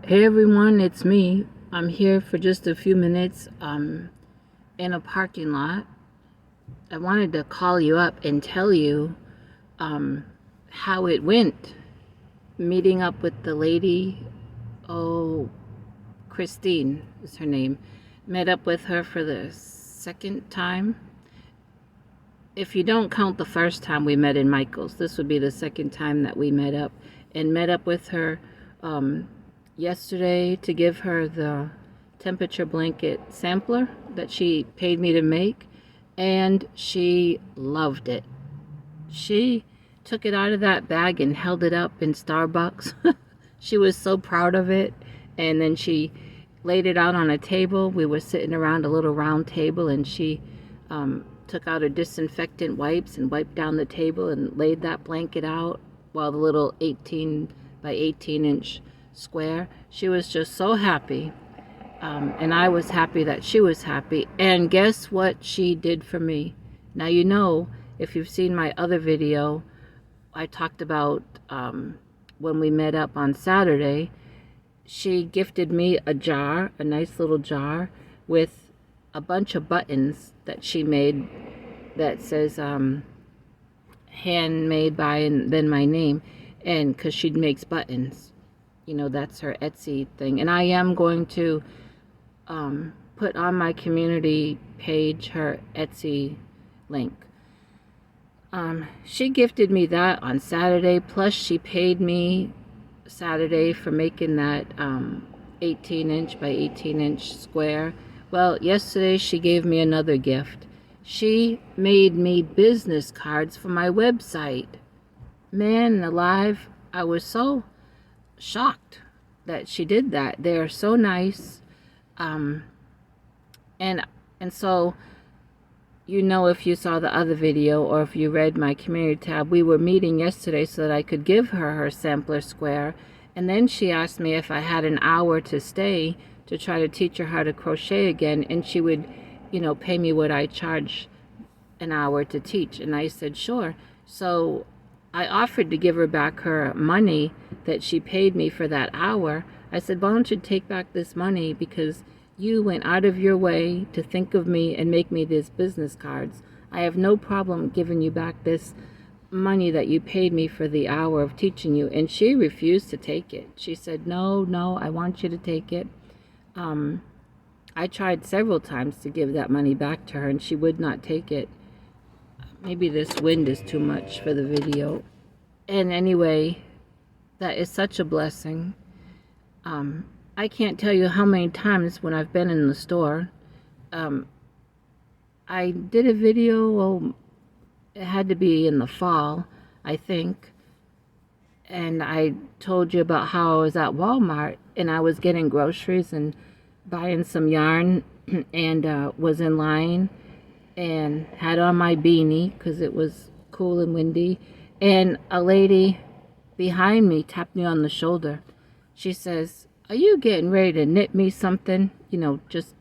Hey everyone, it's me. I'm here for just a few minutes in a parking lot. I wanted to call you up and tell you how it went. Meeting up with the lady, oh, Christine is her name. Met up with her for the second time. If you don't count the first time we met in Michael's, this would be the second time that we met up. And met up with her yesterday to give her the temperature blanket sampler that she paid me to make, and she loved it. She took it out of that bag and held it up in Starbucks. She was so proud of it, and then she laid it out on a table. We were sitting around a little round table, and she took out her disinfectant wipes and wiped down the table and laid that blanket out while the little 18 by 18 inch square. She was just so happy, and I was happy that she was happy. And guess what she did for me? Now, you know, if you've seen my other video, I talked about when we met up on Saturday. She gifted me a jar, a nice little jar with a bunch of buttons that she made that says handmade by and then my name, and because she makes buttons, you know, that's her Etsy thing. And I am going to put on my community page her Etsy link. She gifted me that on Saturday, plus she paid me Saturday for making that 18 inch by 18 inch square. Well, yesterday she gave me another gift. She made me business cards for my website. Man alive, I was so shocked that she did that. They're so nice. And so, you know, if you saw the other video or if you read my community tab, we were meeting yesterday so that I could give her her sampler square. And then she asked me if I had an hour to stay to try to teach her how to crochet again, and she would, you know, pay me what I charge an hour to teach. And I said sure. So I offered to give her back her money that she paid me for that hour. I said, why don't you take back this money, because you went out of your way to think of me and make me these business cards. I have no problem giving you back this money that you paid me for the hour of teaching you. And she refused to take it. She said, no, I want you to take it. I tried several times to give that money back to her, and she would not take it. Maybe this wind is too much for the video. And anyway, that is such a blessing. I can't tell you how many times when I've been in the store. I did a video, well, it had to be in the fall, I think. And I told you about how I was at Walmart and I was getting groceries and buying some yarn and was in line and had on my beanie because it was cool and windy. And a lady behind me tapped me on the shoulder. She says, are you getting ready to knit me something? You know, just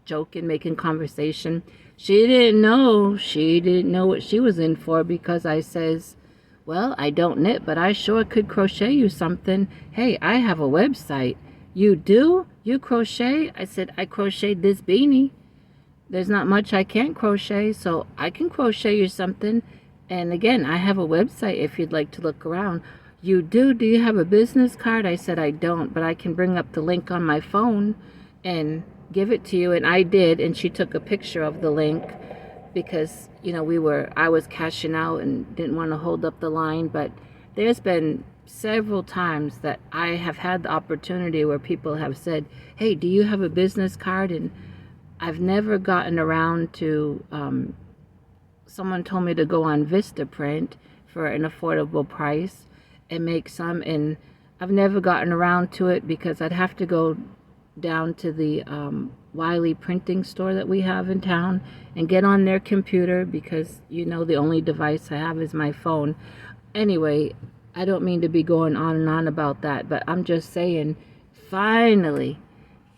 joking, making conversation. She didn't know what she was in for, because I says, well, I don't knit, but I sure could crochet you something. Hey, I have a website. You do? You crochet? I said, I crocheted this beanie. There's not much I can't crochet, so I can crochet you something. And again, I have a website if you'd like to look around. You do? Do you have a business card? I said, I don't, but I can bring up the link on my phone and give it to you. And I did, and she took a picture of the link because, you know, I was cashing out and didn't want to hold up the line. But there's been several times that I have had the opportunity where people have said, hey, do you have a business card? And I've never gotten around to, someone told me to go on Vistaprint for an affordable price and make some, and I've never gotten around to it because I'd have to go down to the Wiley printing store that we have in town and get on their computer, because, you know, the only device I have is my phone. Anyway, I don't mean to be going on and on about that, but I'm just saying, finally,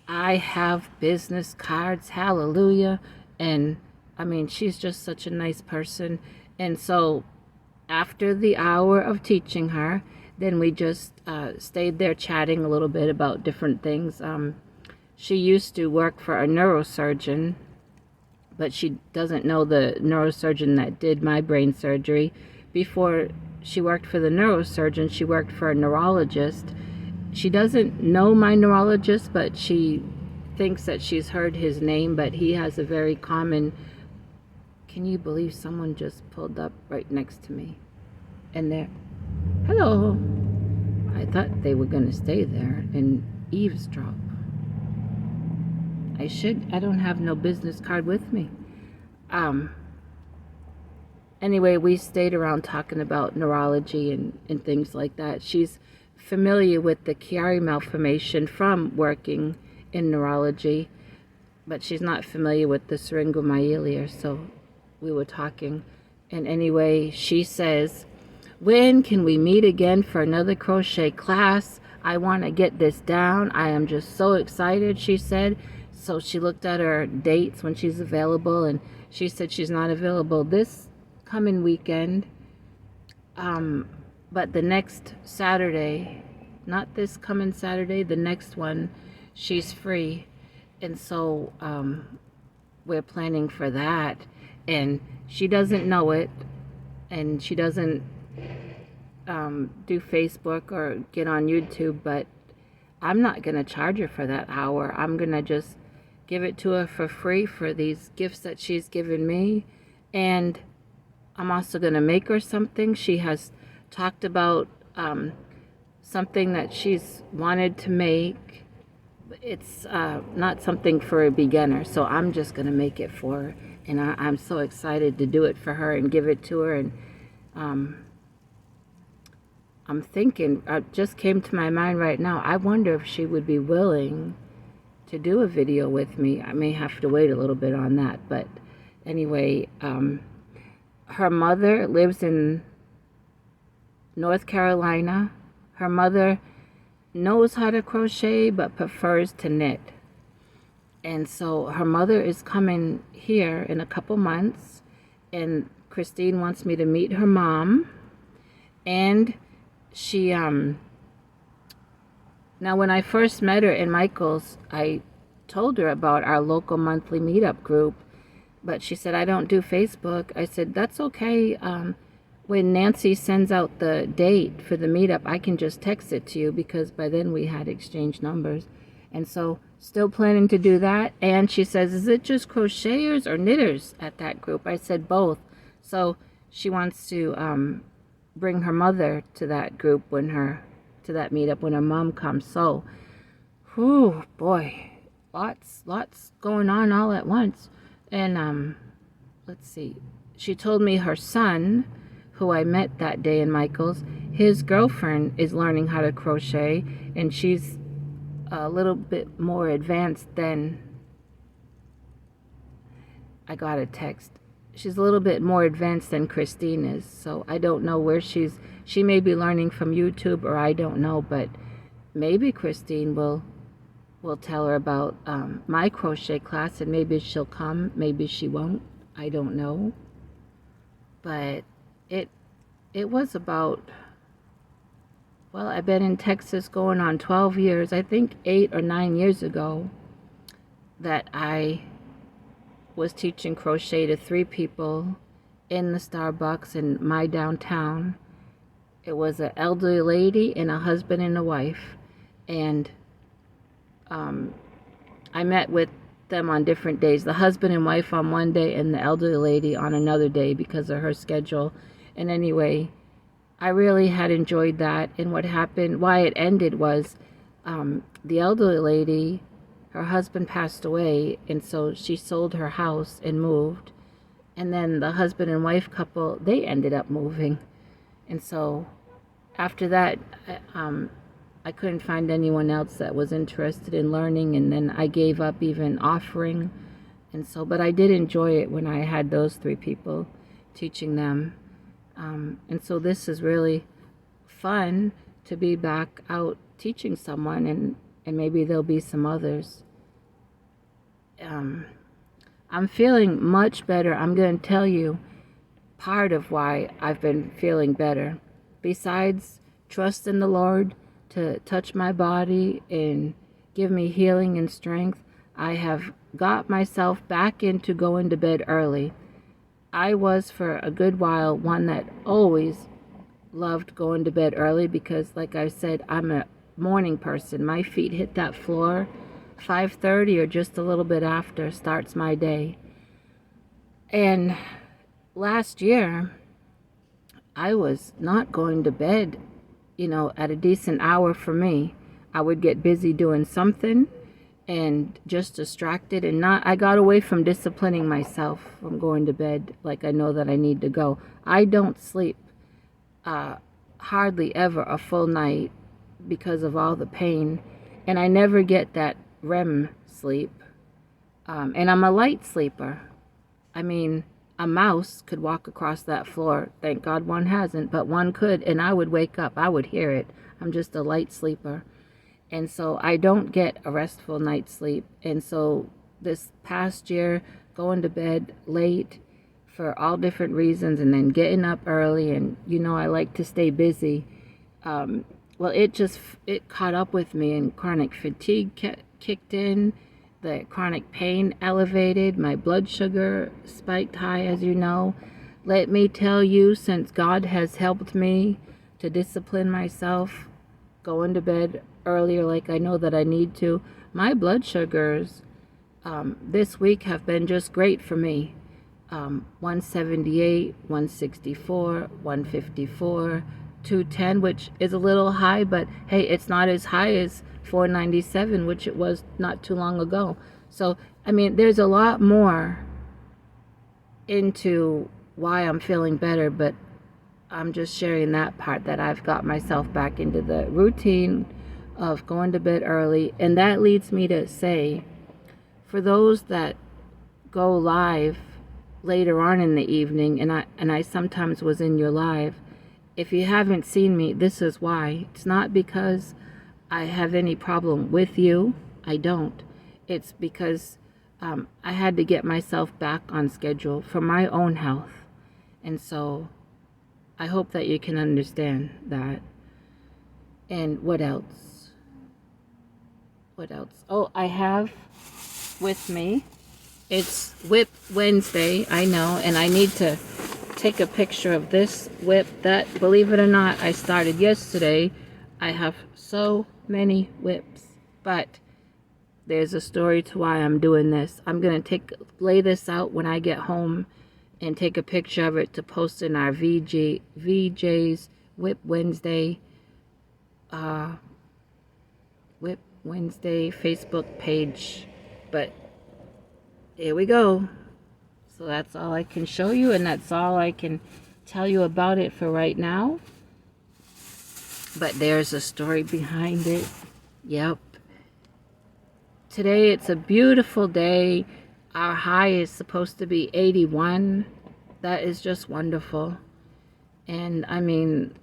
I have business cards, hallelujah. And I mean, she's just such a nice person. And so after the hour of teaching her, then we just stayed there chatting a little bit about different things. She used to work for a neurosurgeon, but she doesn't know the neurosurgeon that did my brain surgery. Before she worked for the neurosurgeon, she worked for a neurologist. She doesn't know my neurologist, but she thinks that she's heard his name, but he has a very common... Can you believe someone just pulled up right next to me? And they're... Hello. I thought they were going to stay there and eavesdrop. I don't have no business card with me. Anyway, we stayed around talking about neurology and things like that. She's familiar with the Chiari malformation from working in neurology, but she's not familiar with the syringomyelia, so we were talking. And anyway, she says, when can we meet again for another crochet class? I want to get this down. I am just so excited, she said. So she looked at her dates when she's available, and she said she's not available this coming weekend. But the next Saturday, not this coming Saturday, the next one, she's free. And so we're planning for that. And she doesn't know it, and she doesn't do Facebook or get on YouTube, but I'm not going to charge her for that hour. I'm going to just give it to her for free for these gifts that she's given me. And I'm also going to make her something. She has talked about something that she's wanted to make. It's not something for a beginner, so I'm just going to make it for her. And I'm so excited to do it for her and give it to her. And I'm thinking, it just came to my mind right now, I wonder if she would be willing to do a video with me. I may have to wait a little bit on that. But anyway, her mother lives in North Carolina. Her mother knows how to crochet but prefers to knit. And so her mother is coming here in a couple months, and Christine wants me to meet her mom. And she now when I first met her in Michael's, I told her about our local monthly meetup group, but she said, I don't do Facebook. I said, that's okay. When Nancy sends out the date for the meetup, I can just text it to you, because by then we had exchanged numbers. And so still planning to do that. And she says, is it just crocheters or knitters at that group? I said both. So she wants to bring her mother to that group to that meetup when her mom comes. So, whew, boy, lots going on all at once. And let's see. She told me her son, who I met that day in Michael's, his girlfriend is learning how to crochet, and she's a little bit more advanced than... I got a text. She's a little bit more advanced than Christine is, so I don't know where she may be learning from YouTube, or I don't know, but maybe Christine will tell her about my crochet class, and maybe she'll come, maybe she won't, I don't know. But it was about... Well, I've been in Texas going on 12 years. I think 8 or 9 years ago that I was teaching crochet to 3 people in the Starbucks in my downtown. It was an elderly lady and a husband and a wife. And I met with them on different days. The husband and wife on one day and the elderly lady on another day because of her schedule. And anyway, I really had enjoyed that. And what happened, why it ended was the elderly lady, her husband passed away, and so she sold her house and moved. And then the husband and wife couple, they ended up moving. And so after that, I couldn't find anyone else that was interested in learning, and then I gave up even offering. And so, but I did enjoy it when I had those 3 people teaching them. And so this is really fun to be back out teaching someone, and maybe there'll be some others. I'm feeling much better. I'm going to tell you part of why I've been feeling better. Besides trust in the Lord to touch my body and give me healing and strength, I have got myself back into going to bed early. I was for a good while one that always loved going to bed early because, like I said, I'm a morning person. My feet hit that floor 5:30 or just a little bit after starts my day. And last year, I was not going to bed, at a decent hour for me. I would get busy doing something and just distracted and I got away from disciplining myself from going to bed like I know that I need to go. I don't sleep hardly ever a full night because of all the pain, and I never get that REM sleep. And I'm a light sleeper. I mean, a mouse could walk across that floor. Thank God one hasn't, but one could, and I would wake up. I would hear it. I'm just a light sleeper. And so I don't get a restful night's sleep. And so this past year, going to bed late for all different reasons and then getting up early, and I like to stay busy. Well, it caught up with me, and chronic fatigue kicked in. The chronic pain elevated, my blood sugar spiked high, as you know. Let me tell you, since God has helped me to discipline myself, going to bed earlier like I know that I need to, my blood sugars this week have been just great for me. 178, 164, 154, 210, which is a little high, but hey, it's not as high as 497, which it was not too long ago. So, I mean, there's a lot more into why I'm feeling better, but I'm just sharing that part, that I've got myself back into the routine of going to bed early. And that leads me to say, for those that go live later on in the evening, and I sometimes was in your live, if you haven't seen me, this is why. It's not because I have any problem with you. I don't. It's because I had to get myself back on schedule for my own health. And so I hope that you can understand that. And what else? What else? Oh, I have with me, it's Whip Wednesday, I know, and I need to take a picture of this whip that, believe it or not, I started yesterday. I have so many whips, but there's a story to why I'm doing this. I'm going to lay this out when I get home and take a picture of it to post in our VJ's Whip Wednesday Facebook page. But here we go. So that's all I can show you, and that's all I can tell you about it for right now. But there's a story behind it. Yep. Today it's a beautiful day. Our high is supposed to be 81. That is just wonderful. And I mean,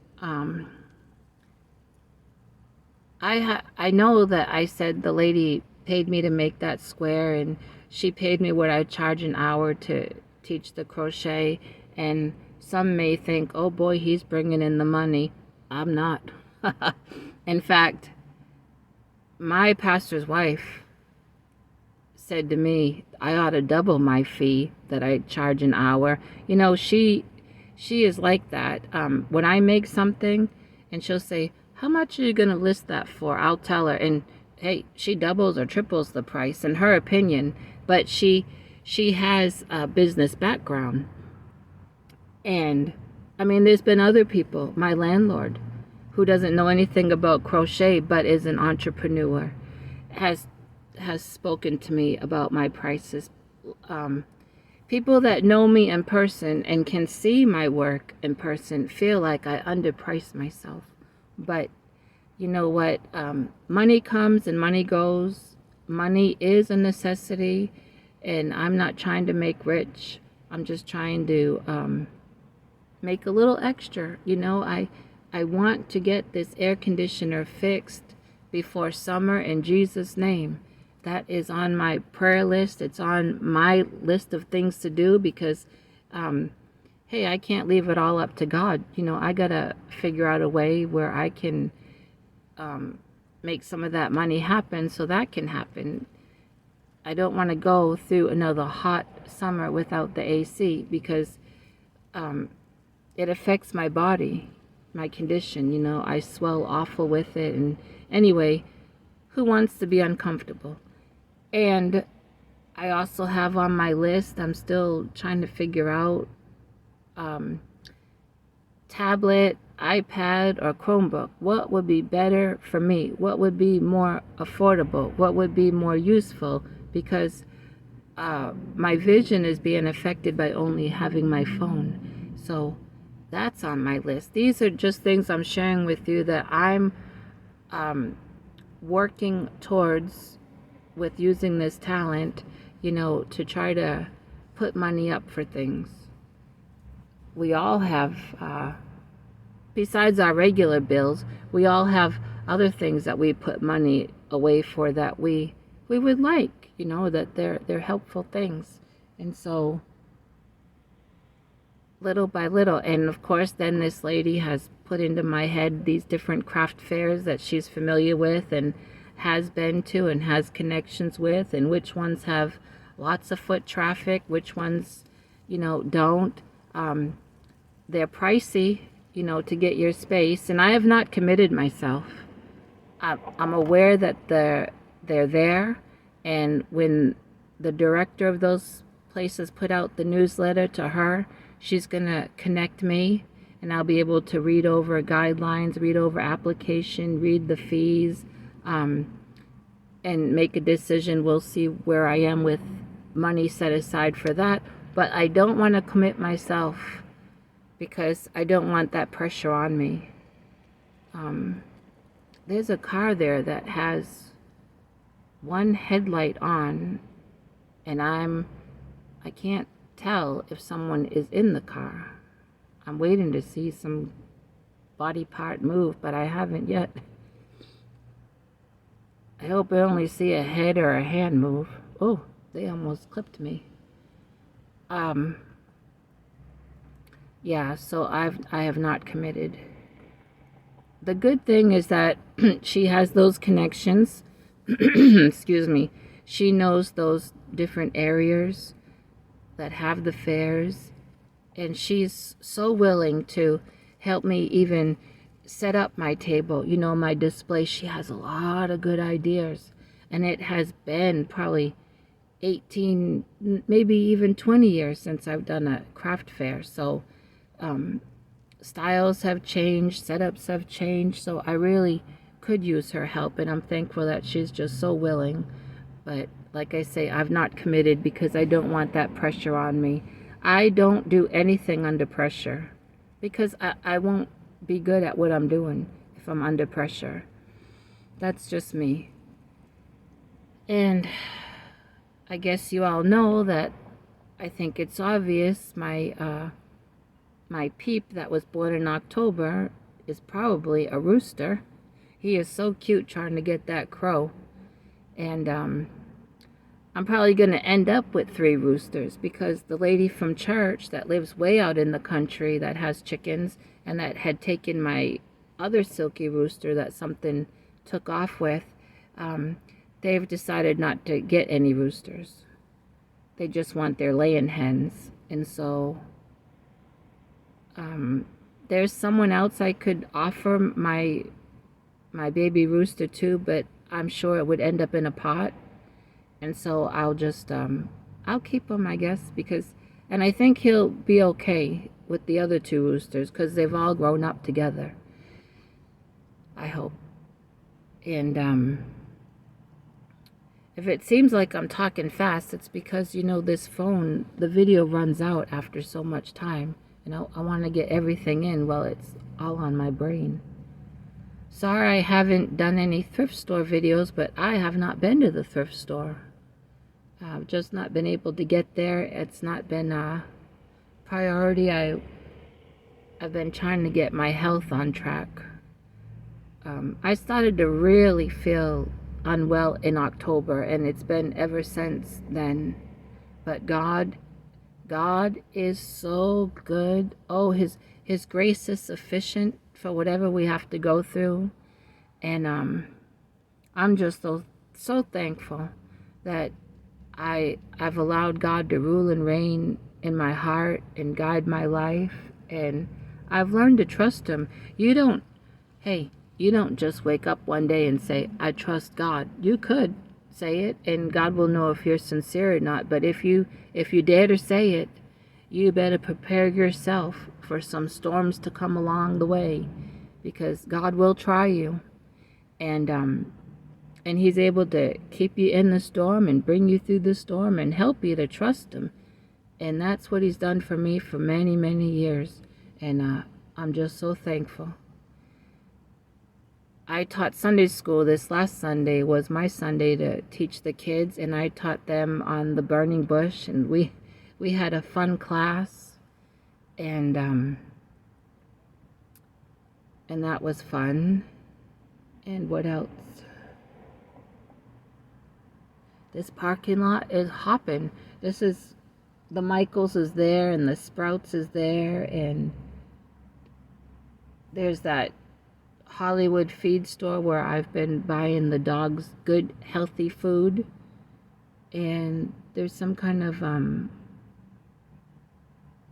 I know that I said the lady paid me to make that square, and she paid me what I charge an hour to teach the crochet. And some may think, oh boy, he's bringing in the money. I'm not. In fact, my pastor's wife said to me, I ought to double my fee that I charge an hour. She is like that. When I make something and she'll say, how much are you going to list that for? I'll tell her, and hey, she doubles or triples the price in her opinion, but she has a business background. And I mean, there's been other people, my landlord, who doesn't know anything about crochet but is an entrepreneur, has spoken to me about my prices. People that know me in person and can see my work in person feel like I underprice myself. But you know what? Money comes and money goes. Money is a necessity, and I'm not trying to make rich. I'm just trying to make a little extra. I want to get this air conditioner fixed before summer in Jesus' name. That is on my prayer list. It's on my list of things to do because hey, I can't leave it all up to God. I gotta figure out a way where I can make some of that money happen so that can happen. I don't want to go through another hot summer without the AC because it affects my body, my condition. I swell awful with it. And anyway, who wants to be uncomfortable? And I also have on my list, I'm still trying to figure out tablet, iPad, or Chromebook. What would be better for me? What would be more affordable? What would be more useful? Because my vision is being affected by only having my phone. So that's on my list. These are just things I'm sharing with you that I'm working towards with using this talent, to try to put money up for things. We all have, besides our regular bills, we all have other things that we put money away for that we would like, that they're helpful things. And so little by little, and of course then this lady has put into my head these different craft fairs that she's familiar with and has been to and has connections with, and which ones have lots of foot traffic, which ones don't. They're pricey, to get your space, and I have not committed myself. I'm aware that they're there, and when the director of those places put out the newsletter to her, she's gonna connect me, and I'll be able to read over guidelines, read over application, read the fees, and make a decision. We'll see where I am with money set aside for that, but I don't want to commit myself because I don't want that pressure on me. There's a car there that has one headlight on, and I can't tell if someone is in the car. I'm waiting to see some body part move, but I haven't yet. I hope I only see a head or a hand move. Oh, they almost clipped me. Yeah, so I have not committed. The good thing is that she has those connections. Excuse me. She knows those different areas that have the fairs, and she's so willing to help me even set up my table, my display. She has a lot of good ideas, and it has been probably 18, maybe even 20 years since I've done a craft fair. So styles have changed, setups have changed, so I really could use her help, and I'm thankful that she's just so willing. But like I say, I've not committed because I don't want that pressure on me. I don't do anything under pressure because I won't be good at what I'm doing if I'm under pressure. That's just me. And I guess you all know that I think it's obvious my peep that was born in October is probably a rooster. He is so cute trying to get that crow. And I'm probably going to end up with 3 roosters because the lady from church that lives way out in the country that has chickens and that had taken my other silky rooster that something took off with, they've decided not to get any roosters. They just want their laying hens. And so there's someone else I could offer my baby rooster to, but I'm sure it would end up in a pot. And so I'll just I'll keep him, I guess, because, and I think he'll be okay with the other 2 roosters because they've all grown up together, I hope. And if it seems like I'm talking fast, it's because this phone, the video runs out after so much time. I want to get everything in while it's all on my brain. Sorry I haven't done any thrift store videos, but I have not been to the thrift store. I've just not been able to get there. It's not been a priority. I've been trying to get my health on track. I started to really feel unwell in October, and it's been ever since then. But God God is so good. Oh, his grace is sufficient for whatever we have to go through. And I'm just so thankful that I've allowed God to rule and reign in my heart and guide my life, and I've learned to trust him. You don't just wake up one day and say, I trust God. You could say it, and God will know if you're sincere or not. But if you dare to say it, you better prepare yourself for some storms to come along the way, because God will try you. And he's able to keep you in the storm and bring you through the storm and help you to trust him. And that's what he's done for me for many, many years. And I'm just so thankful. I taught Sunday school. This last Sunday was my Sunday to teach the kids, and I taught them on the burning bush, and we had a fun class, and that was fun. And what else? This parking lot is hopping. This is, the Michaels is there, and the Sprouts is there, and there's that Hollywood feed store where I've been buying the dogs good, healthy food. And there's some kind of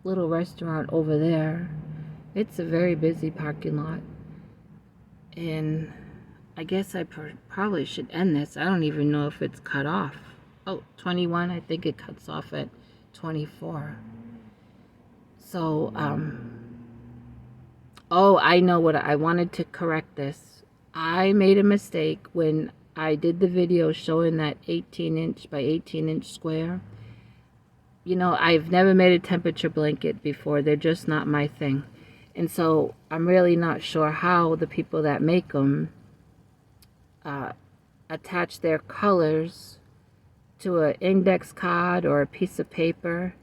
little restaurant over there. It's a very busy parking lot. And I guess I probably should end this. I don't even know if it's cut off. Oh, 21, I think it cuts off at 24. So, oh, I know what I wanted to correct this. I made a mistake when I did the video showing that 18-inch by 18-inch square. You know, I've never made a temperature blanket before. They're just not my thing. And so I'm really not sure how the people that make them attach their colors to an index card or a piece of paper.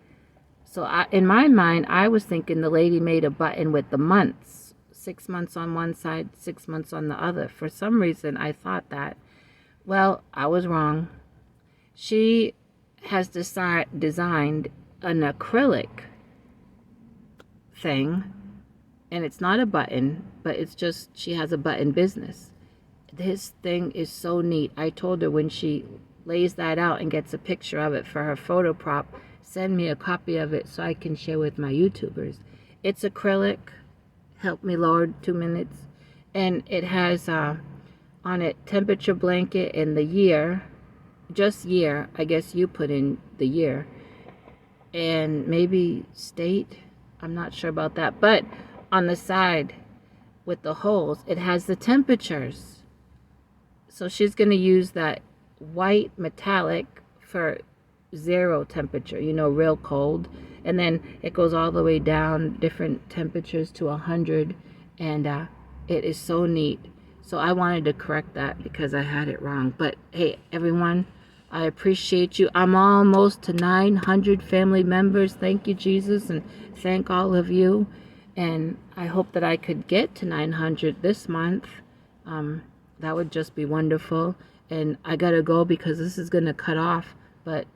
So in my mind, I was thinking the lady made a button with the months. 6 months on one side, 6 months on the other. For some reason, I thought that. Well, I was wrong. She has designed an acrylic thing, and it's not a button, but it's just, she has a button business. This thing is so neat. I told her when she lays that out and gets a picture of it for her photo prop, send me a copy of it so I can share with my YouTubers. It's acrylic. Help me, Lord, 2 minutes. And it has on it temperature blanket and the year, just year. I guess you put in the year. And maybe state. I'm not sure about that. But on the side with the holes, it has the temperatures. So she's going to use that white metallic for 0 temperature, you know, real cold. And then it goes all the way down, different temperatures to 100. And it is so neat. So I wanted to correct that because I had it wrong. But hey, everyone, I appreciate you. I'm almost to 900 family members. Thank you, Jesus, and thank all of you. And I hope that I could get to 900 this month. That would just be wonderful. And I gotta go because this is gonna cut off. But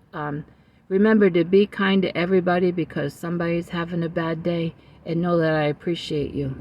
remember to be kind to everybody because somebody's having a bad day, and know that I appreciate you.